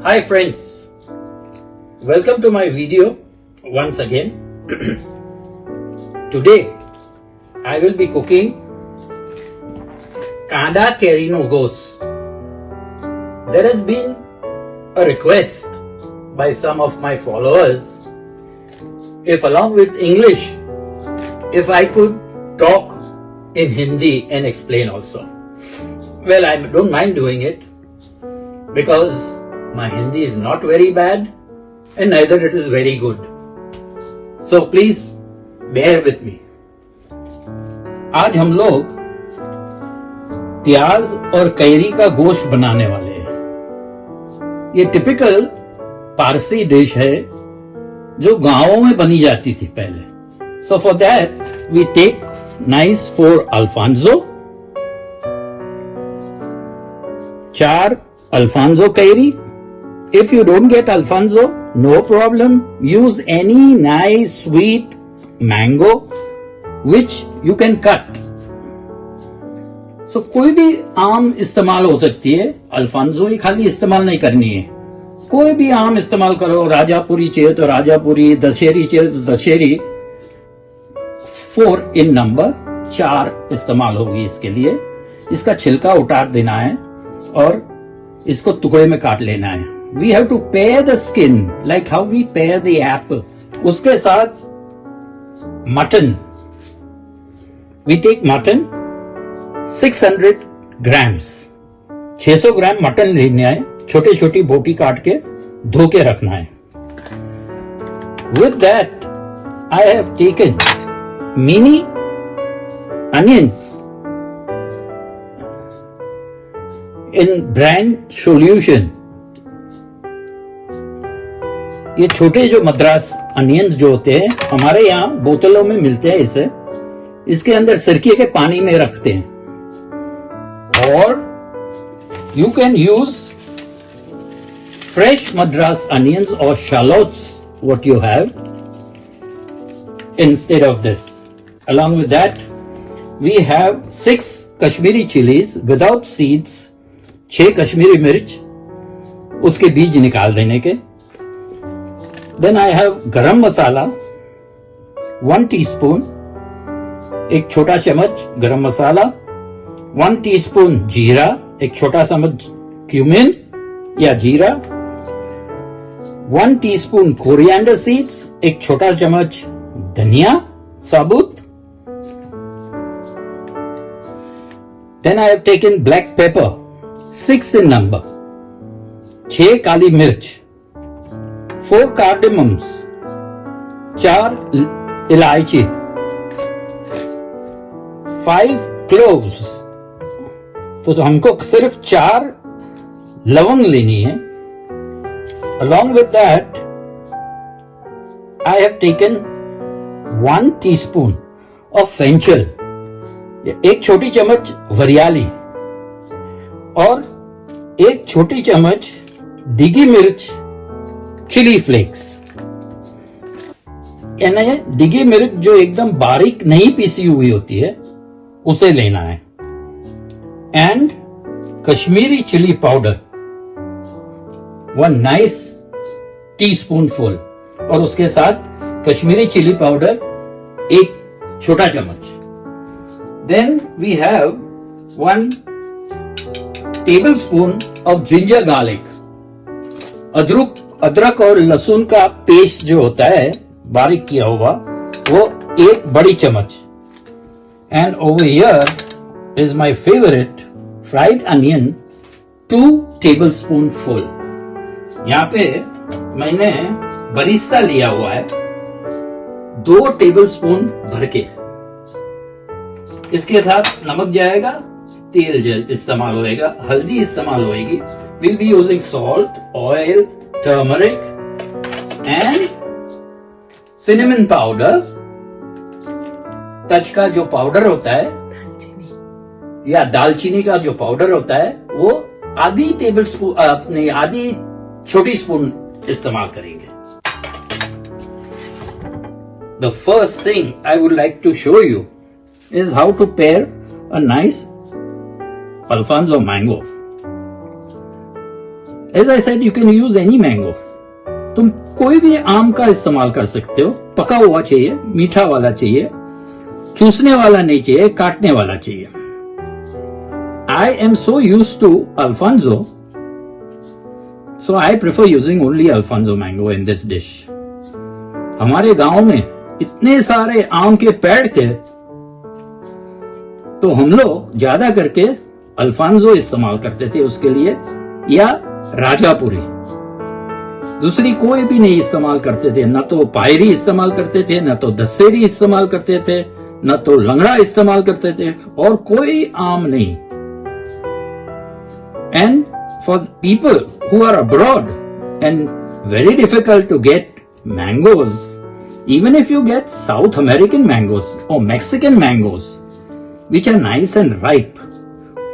Hi friends, welcome to my video once again. Today I will be cooking Kanda Kari no Gos. There has been a request by some of my followers if along with English, if I could talk in Hindi and explain also. Well, I don't mind doing it because my Hindi is not very bad and neither it is very good. So please bear with me. आज हम लोग प्याज और carry का गोश्त बनाने वाले हैं। ये टिपिकल पारसी डिश है जो गांवों में बनी जाती थी पहले। So for that we take nice 4 Alfonso, 4 Alfonso carry. If you don't get Alfonso, no problem. Use any nice sweet mango which you can cut. So कोई भी आम इस्तेमाल हो सकती है, अल्फांसो ही खाली इस्तेमाल नहीं करनी है, कोई भी आम इस्तेमाल करो. राजापुरी चाहिए तो राजापुरी, दशहरी चाहिए तो दशहरी. 4 इन नंबर, 4 इस्तेमाल होगी इसके लिए. इसका छिलका उतार देना है और इसको टुकड़े में काट लेना है. We have to pare the skin like how we pare the apple. उसके साथ mutton. We take mutton 600 grams. 600 gram mutton लेना है, छोटी छोटी बोटी काट के धो के रखना है. With that, I have taken mini onions in brand solution. ये छोटे जो मद्रास अनियंस जो होते हैं हमारे यहाँ बोतलों में मिलते हैं. इसे इसके अंदर सिरके के पानी में रखते हैं. और you can use fresh Madras onions और shallots what you have instead of this. Along with that we have 6 Kashmiri chillies without seeds. 6 Kashmiri मिर्च, उसके बीज निकाल देने के. Then I have गरम मसाला 1 टीस्पून, एक छोटा चम्मच गरम मसाला. 1 टीस्पून जीरा, एक छोटा चम्मच क्यूमिन या जीरा. 1 टीस्पून कोरिएंडर सीड्स, एक छोटा चम्मच धनिया साबुत. Then I have taken black pepper 6 in number, 6 काली मिर्च, 4 कार्डेमम्स, 4 इलायची, 5 क्लोव्स. तो हमको सिर्फ 4 लवंग लेनी है. Along with that, I have taken 1 teaspoon of फेंचल, एक छोटी चम्मच वरियाली और एक छोटी चम्मच डिगी मिर्च चिली फ्लेक्स. यानी डिगी मिर्च जो एकदम बारीक नहीं पीसी हुई होती है उसे लेना है. And Kashmiri chilli powder 1 nice teaspoon full, और उसके साथ कश्मीरी चिली पाउडर 1 छोटा चम्मच. Then we have 1 tablespoon of ginger garlic. अदरक और लहसुन का पेस्ट जो होता है बारीक किया हुआ वो 1 बड़ी चम्मच. And over here is my favourite fried onion 2 table spoon full. यहाँ पे मैंने बरिस्ता लिया हुआ है 2 टेबल स्पून भर के. इसके साथ नमक जाएगा, तेल इस्तेमाल होएगा, हल्दी इस्तेमाल होएगी. We'll be using salt, oil, turmeric and cinnamon powder. तज का जो पाउडर होता है या दालचीनी का जो पाउडर होता है वो आधी टेबल स्पून, अपनी आधी छोटी स्पून इस्तेमाल करेंगे. The first thing I would like to show you is how to pair a nice Alfonso mango. As I said, you can use any mango. तुम कोई भी आम का इस्तेमाल कर सकते हो। पका हुआ चाहिए, मीठा वाला चाहिए, चूसने वाला नहीं चाहिए, काटने वाला चाहिए। I am so used to Alfonso, so I prefer using only Alfonso mango in this dish. हमारे गांव में इतने सारे आम के पेड़ थे, तो हम लोग ज्यादा करके अल्फांसो इस्तेमाल करते थे उसके लिए, या राजापुरी। दूसरी कोई भी नहीं इस्तेमाल करते थे। न तो पायरी इस्तेमाल करते थे, न तो दशहरी इस्तेमाल करते थे, न तो लंगड़ा इस्तेमाल करते थे, और कोई आम नहीं। And for people who are abroad and very difficult to get mangoes, even if you get South American mangoes or Mexican mangoes, which are nice and ripe,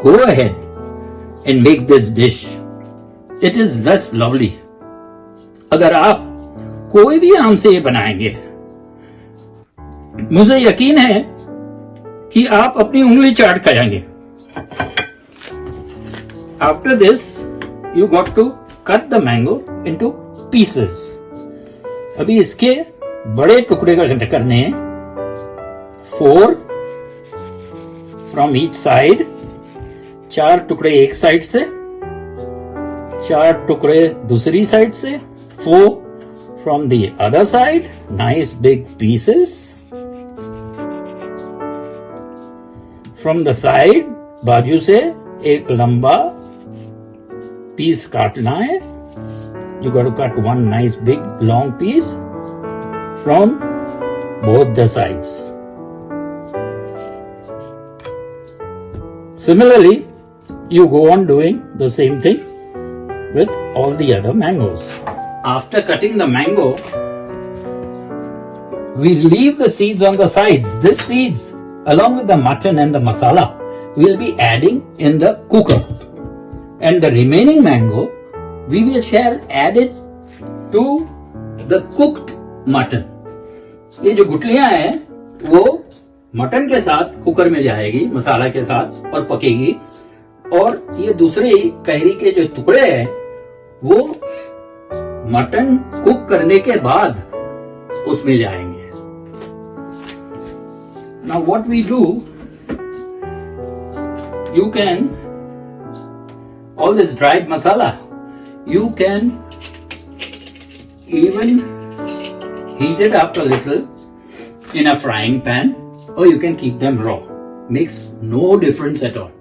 go ahead and make this dish. It is just lovely. अगर आप कोई भी आम से ये बनाएंगे, मुझे यकीन है कि आप अपनी उंगली चाट खाएंगे। After this, you got to cut the mango into pieces. अभी इसके बड़े टुकड़े करने हैं, 4 फ्रॉम ईच साइड। 4 टुकड़े एक साइड से, 4 टुकड़े दूसरी साइड से, 4 from the other side. Nice big pieces from the side. बाजू से एक लंबा पीस काटना है। You got to cut one nice big long piece from both the sides. Similarly, you go on doing the same thing with all the other mangoes. After cutting the mango, we leave the seeds on the sides. These seeds, along with the mutton and the masala, we'll be adding in the cooker. And the remaining mango, we shall add it to the cooked mutton. ये जो गुठलियां हैं वो mutton के साथ cooker में जाएगी, मसाला के साथ, और पकेगी। और ये दूसरे कैरी के जो टुकड़े हैं वो मटन कुक करने के बाद उसमें जाएंगे। Now what we do, you can all this dried masala, you can even heat it up a little in a frying pan, or you can keep them raw. Makes no difference at all.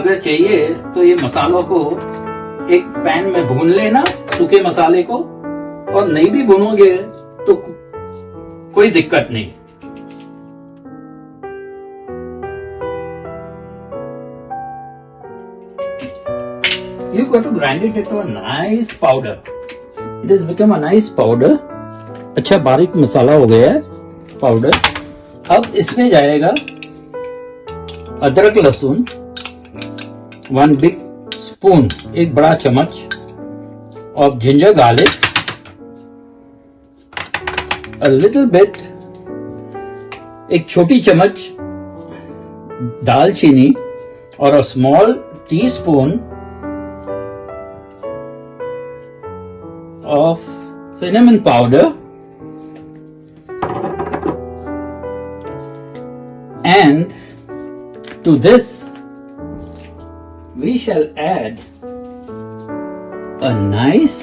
अगर चाहिए तो ये मसालों को एक pan में भून लेना, सूखे मसाले को, और नहीं भी भूनोगे तो कोई दिक्कत नहीं। You got to grind it into a nice powder. It has become a nice powder. अच्छा बारीक मसाला हो गया है पाउडर। अब इसमें जाएगा अदरक लहसुन 1 big spoon, एक बड़ा चम्मच of ginger garlic, a little bit, एक छोटी चम्मच दालचीनी, और a small teaspoon of cinnamon powder, and to this we shall add a nice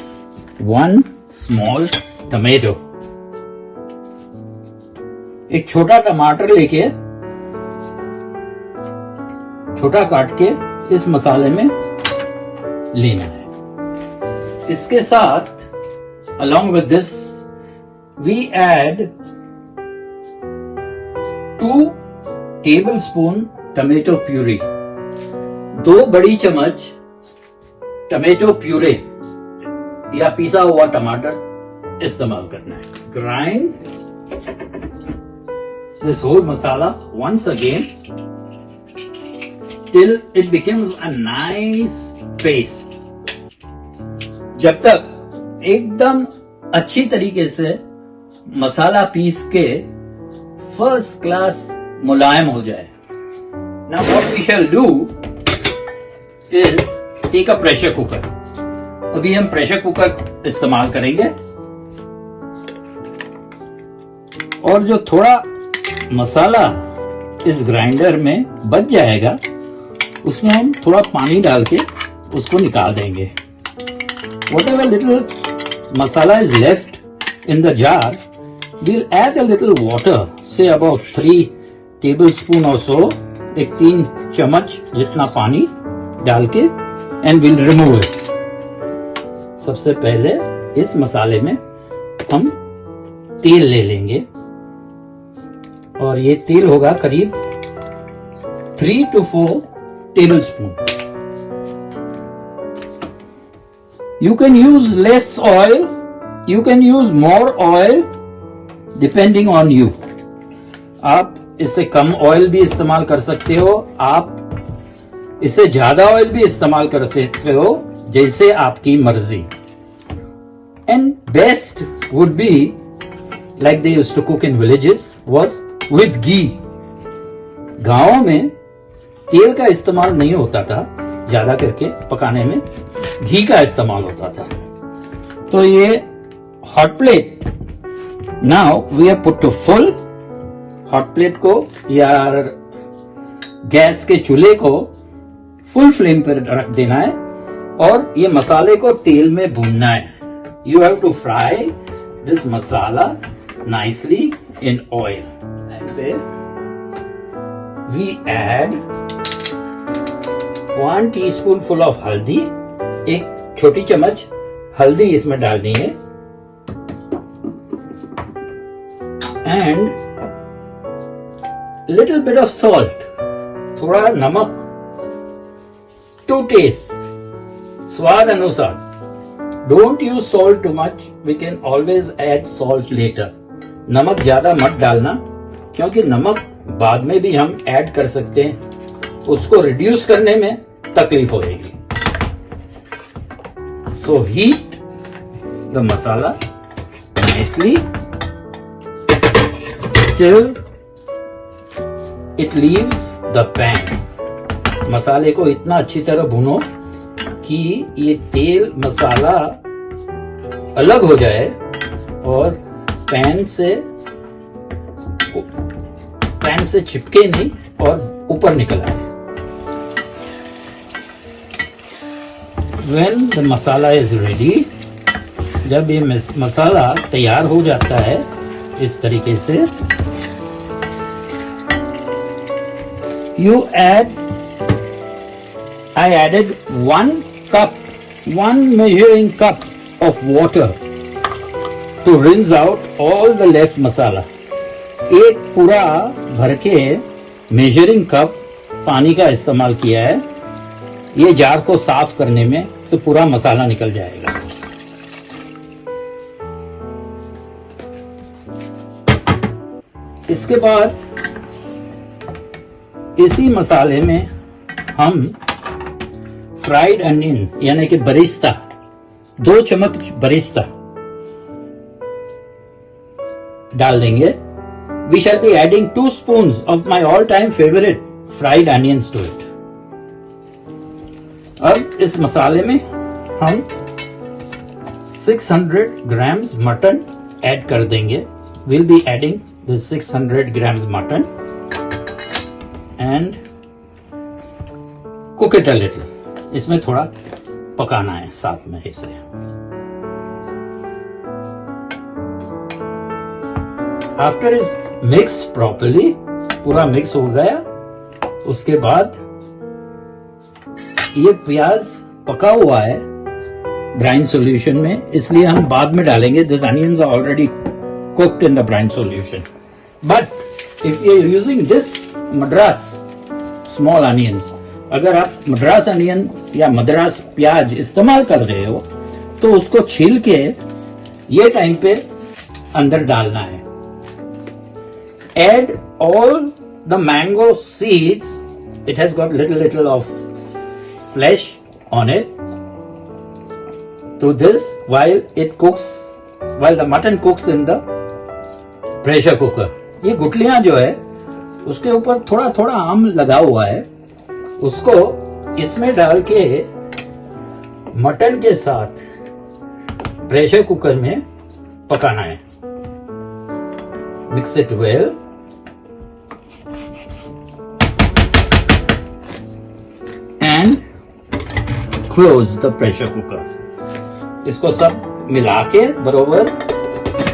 1 small tomato. एक छोटा टमाटर लेके छोटा काट के इस मसाले में लेना है। इसके साथ along with this we add 2 tablespoon tomato puree, 2 बड़ी चम्मच टमेटो प्यूरे या पिसा हुआ टमाटर इस्तेमाल करना है। Grind this whole masala once again till it becomes a nice paste. जब तक एकदम अच्छी तरीके से मसाला पीस के फर्स्ट क्लास मुलायम हो जाए। Now what we shall do is take a pressure cooker. अभी हम प्रेशर कुकर इस्तेमाल करेंगे और जो थोड़ा मसाला इस ग्राइंडर में बच जाएगा उसमें हम थोड़ा पानी डाल के उसको निकाल देंगे। Whatever little masala is left in the jar, we'll add a little water, say about 3 tablespoon or so, एक 3 चम्मच जितना पानी डाल के, and we'll remove it. सबसे पहले इस मसाले में हम तेल ले लेंगे और ये तेल होगा करीब 3 to 4 tablespoon. You can use less oil, you can use more oil depending on you. आप इससे कम ऑयल भी इस्तेमाल कर सकते हो, आप इससे ज्यादा ऑयल भी इस्तेमाल कर सकते हो, जैसे आपकी मर्जी। And best would be, like they used to cook in villages, was with ghee. गांवों में तेल का इस्तेमाल नहीं होता था, ज्यादा करके पकाने में घी का इस्तेमाल होता था। तो ये hot plate now we have put to full. Hot plate को या गैस के चूल्हे को फुल फ्लेम पर रख देना है और ये मसाले को तेल में भूनना है। You have to fry this masala nicely in oil. पे we add 1 teaspoon full of haldi, एक छोटी चम्मच हल्दी इसमें डालनी है, and little bit of salt, थोड़ा नमक टू टेस्ट, स्वाद अनुसार। Don't use salt too much, we can always add salt later. नमक ज्यादा मत डालना क्योंकि नमक बाद में भी हम ऐड कर सकते हैं, उसको रिड्यूस करने में तकलीफ होगी। So heat the masala nicely till it leaves the pan. मसाले को इतना अच्छी तरह भूनो कि ये तेल मसाला अलग हो जाए और पैन से चिपके नहीं और ऊपर निकल आए। When the masala is ready, जब ये मसाला तैयार हो जाता है इस तरीके से, you add, I added 1 measuring cup of water to rinse out all the left masala. एक पूरा भर के मेजरिंग कप पानी का इस्तेमाल किया है ये जार को साफ करने में, तो पूरा मसाला निकल जाएगा। इसके बाद इसी मसाले में हम फ्राइड अनियन यानी कि बरिस्ता, 2 चम्मच बरिस्ता डाल देंगे। We shall be adding 2 spoons of my all time favorite fried onions to it. अब इस मसाले में हम 600 grams मटन ऐड कर देंगे। We'll be adding this 600 grams mutton and cook it a little. इसमें थोड़ा पकाना है साथ में इसे। After is mixed properly, पूरा मिक्स हो गया, उसके बाद ये प्याज पका हुआ है ब्राइन सॉल्यूशन में, इसलिए हम बाद में डालेंगे। This onions are already cooked in the brine solution, but if you are using this Madras small onions, अगर आप मद्रास अनियन या मद्रास प्याज इस्तेमाल कर रहे हो तो उसको छील के ये टाइम पे अंदर डालना है। Add all the mango seeds. It has got little of flesh on it. To this while the mutton cooks in the pressure cooker. ये गुठलियां जो है उसके ऊपर थोड़ा थोड़ा आम लगा हुआ है, उसको इसमें डाल के मटन के साथ प्रेशर कुकर में पकाना है। Mix it well and close the pressure cooker. इसको सब मिला के बरोबर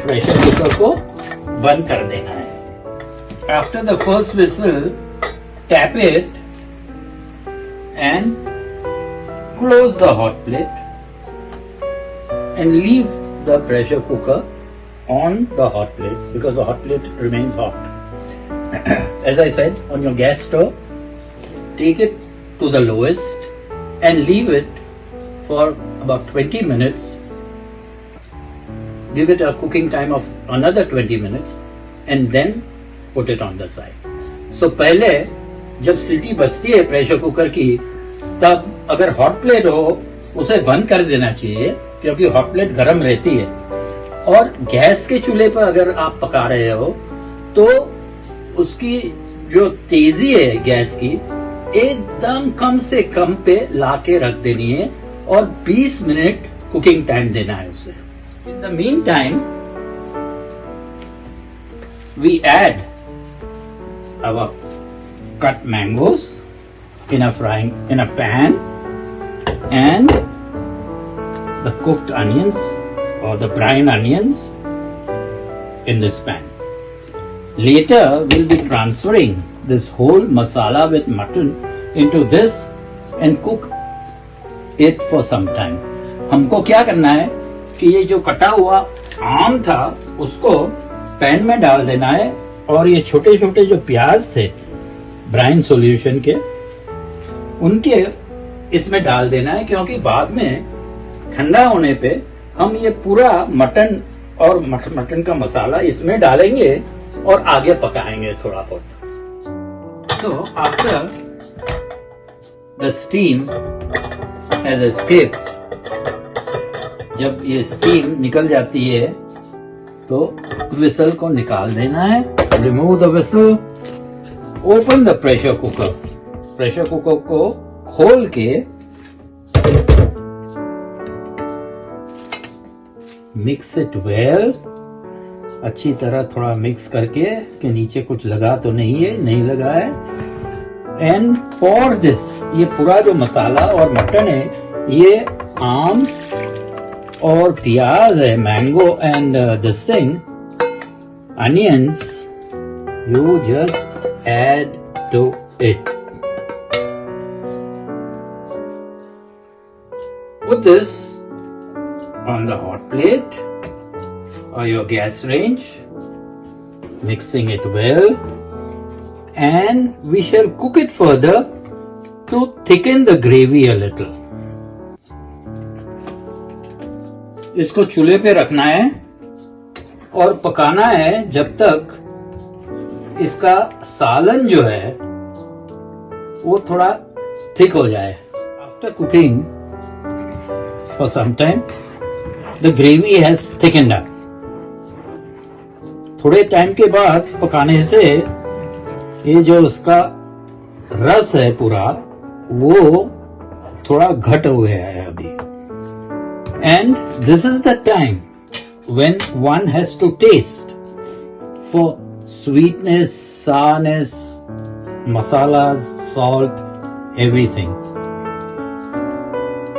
प्रेशर कुकर को बंद कर देना है। After the first whistle tap it and close the hot plate and leave the pressure cooker on the hot plate because the hot plate remains hot. As I said, on your gas stove, take it to the lowest and leave it for about 20 minutes. Give it a cooking time of another 20 minutes and then put it on the side. So पहले जब सीटी बजती है pressure cooker की, तब अगर hot plate हो उसे बंद कर देना चाहिए क्योंकि हॉट प्लेट गर्म रहती है। और गैस के चूल्हे पर अगर आप पका रहे हो तो उसकी जो तेजी है गैस की एकदम कम से कम पे लाके रख देनी है और 20 मिनट कुकिंग टाइम देना है उसे। In the meantime we add our cut mangoes in a pan and the cooked onions or the brine onions in this pan. Later we'll be transferring this whole masala with mutton into this and cook it for some time. हमको क्या करना है कि ये जो कटा हुआ आम था उसको पैन में डाल देना है और ये छोटे छोटे जो प्याज थे ब्राइन सॉल्यूशन के उनके इसमें डाल देना है क्योंकि बाद में ठंडा होने पे हम ये पूरा मटन और मटन का मसाला इसमें डालेंगे और आगे पकाएंगे थोड़ा बहुत। So after the steam has escaped, जब ये स्टीम निकल जाती है तो विसल को निकाल देना है। Remove the whistle, open the pressure cooker. Pressure cooker को खोल के मिक्स इट वेल, अच्छी तरह थोड़ा मिक्स करके कि नीचे कुछ लगा तो नहीं है, नहीं लगा है। एंड पॉर दिस, ये पूरा जो मसाला और मटन है ये आम और प्याज है, mango and this thing onions, you just add to it. Put this on the hot plate or your gas range, mixing it well, and we shall cook it further to thicken the gravy a little. इसको चूल्हे पे रखना है और पकाना है जब तक इसका सालन जो है वो थोड़ा थिक हो जाए। After cooking for some time the gravy has thickened up. थोड़े टाइम के बाद पकाने से ये जो उसका रस है पूरा वो थोड़ा घट हो गया है अभी। And this is the time when one has to taste for sweetness, sourness, masalas, salt, everything.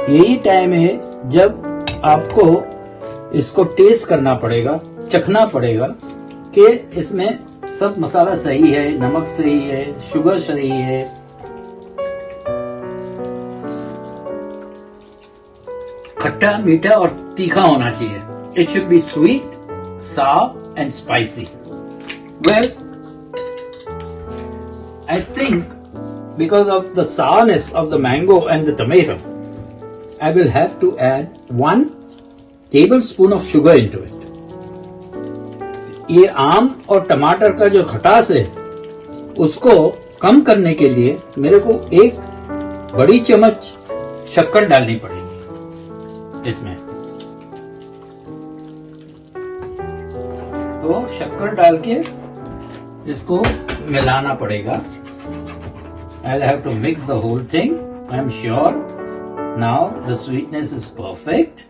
यही टाइम है जब आपको इसको टेस्ट करना पड़ेगा, चखना पड़ेगा कि इसमें सब मसाला सही है, नमक सही है, शुगर सही है। खट्टा, मीठा और तीखा होना चाहिए। It should be sweet, sour and spicy. Well, I think because of the sourness of the mango and the tomato, I will have to add 1 tablespoon of sugar into it. ये आम और टमाटर का जो खटास है उसको कम करने के लिए मेरे को 1 बड़ी चम्मच शक्कर डालनी पड़ेगी इसमें। तो शक्कर डाल के इसको मिलाना पड़ेगा। I'll have to mix the whole thing. I'm sure Now the sweetness is perfect.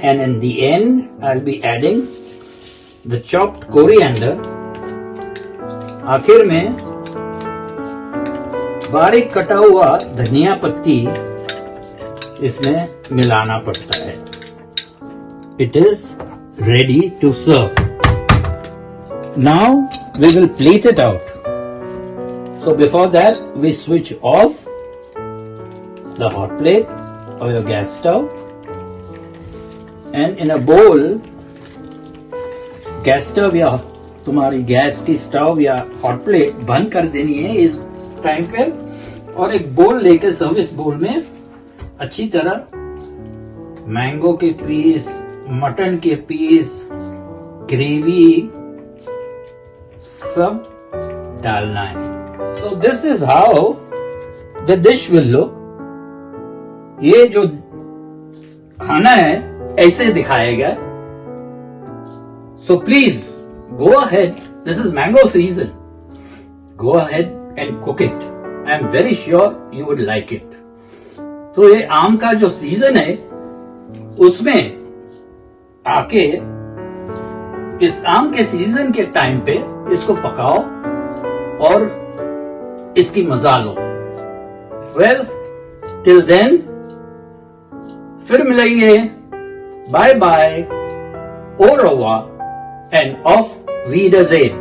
And in the end, I'll be adding the chopped coriander. आखिर में बारीक कटा हुआ धनिया पत्ती इसमें मिलाना पड़ता है. It is ready to serve. Now we will plate it out. So before that, we switch off the hot plate or your gas stove, and in a bowl, gas stove या तुम्हारी गैस की stove या hot plate बंद कर देनी है इस time पे, और एक बोल लेकर सर्विस बोल में अच्छी तरह मैंगो के पीस, मटन के पीस, ग्रेवी सब डालना है. So this is how the dish will look. ये जो खाना है ऐसे दिखाएगा. So please go ahead, this is mango season, go ahead and cook it. I am very sure you would like it. तो ये आम का जो सीजन है उसमें आके इस आम के सीजन के टाइम पे इसको पकाओ और इसकी मजा लो. वेल टिल देन फिर मिलेंगे. Bye bye, au revoir and auf Wiedersehen.